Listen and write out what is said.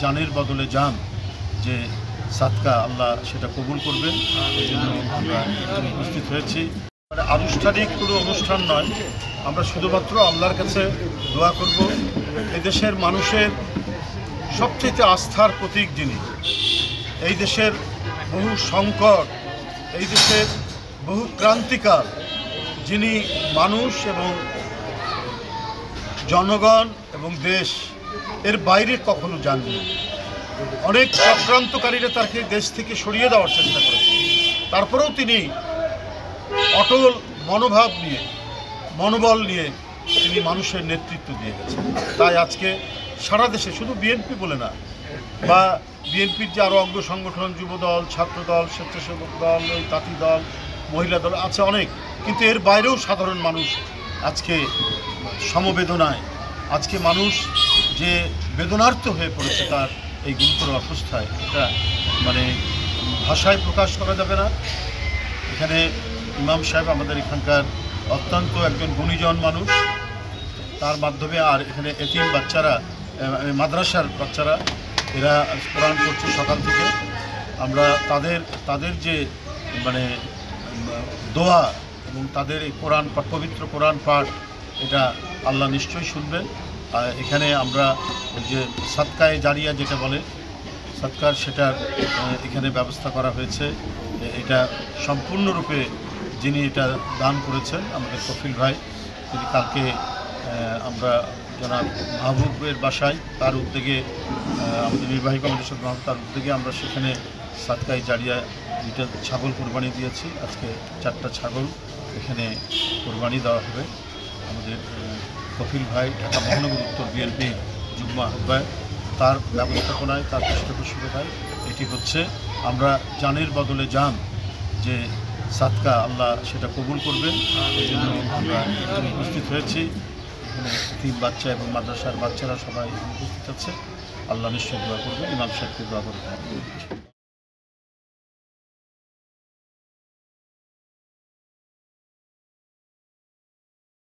জানের বদলে জান, যে সাদকা আল্লাহ সেটা কবুল করবেন। এই জন্য আমরা উপস্থিত হয়েছি। আনুষ্ঠানিক কোনো অনুষ্ঠান নয়, আমরা শুধুমাত্র আল্লাহর কাছে দোয়া করব। এদেশের মানুষের সবচেয়ে আস্থার প্রতীক যিনি, এই দেশের বহু সংকট, এই দেশের বহু ক্রান্তিকাল, যিনি মানুষ এবং জনগণ এবং দেশ এর বাইরে কখনো যাননি। অনেক চক্রান্তকারীরা তাকে দেশ থেকে সরিয়ে দেওয়ার চেষ্টা করেছে, তারপরেও তিনি অটল মনোভাব নিয়ে, মনোবল নিয়ে তিনি মানুষের নেতৃত্ব দিয়ে গেছেন। তাই আজকে সারা দেশে, শুধু বিএনপি বলে না, বা বিএনপির যে আরও অঙ্গ সংগঠন, যুবদল, ছাত্রদল, স্বেচ্ছাসেবক দল, ওই তাঁতি দল, মহিলা দল আছে অনেক, কিন্তু এর বাইরেও সাধারণ মানুষ আজকে সমবেদনায়, আজকে মানুষ যে বেদনার্ত হয়ে পড়েছে তার এই গুরুতর অবস্থায়, এটা মানে ভাষায় প্রকাশ করা যাবে না। এখানে ইমাম সাহেব আমাদের এখানকার অত্যন্ত একজন গুণীজন মানুষ, তার মাধ্যমে আর এখানে এতিম বাচ্চারা, মাদ্রাসার বাচ্চারা, এরা কোরআন পড়ছে সকাল থেকে। আমরা তাদের যে মানে দোয়া এবং তাদের এই কোরআন পাঠ, পবিত্র কোরআন পাঠ, এটা আল্লাহ নিশ্চয়ই শুনবেন। এখানে আমরা যে সাদকায়ে জারিয়া যেটা বলে, সৎকার, সেটার এখানে ব্যবস্থা করা হয়েছে। এটা সম্পূর্ণরূপে যিনি এটা দান করেছেন আমাদের কফিল ভাই, তিনি কালকে আমরা জনাব মাহবুবের বাসায়, তার উদ্যোগে, আমাদের নির্বাহী কমিটির সদস্য তার উদ্যোগে আমরা সেখানে সাদকায়ে জারিয়া দুইটা ছাগল কোরবানি দিয়েছি। আজকে 4টা ছাগল এখানে কোরবানি দেওয়া হবে। আমাদের কফিল ভাই, ঢাকা মহানগর উত্তর বিএনপি যুগ্ম আহ্বায়ক, তার ব্যবস্থাপনায়, তার পৃষ্ঠপোষকতায় এটি হচ্ছে। আমরা জানের বদলে জান, যে সাদকা আল্লাহ সেটা কবুল করবেন। এই জন্য আমরা উপস্থিত হয়েছি। এখানে 3 বাচ্চা এবং মাদ্রাসার বাচ্চারা সবাই উপস্থিত আছে। আল্লাহ নিশ্চয় দোয়া করবেন, ইমাম সাহেবকে দোয়া করবেন।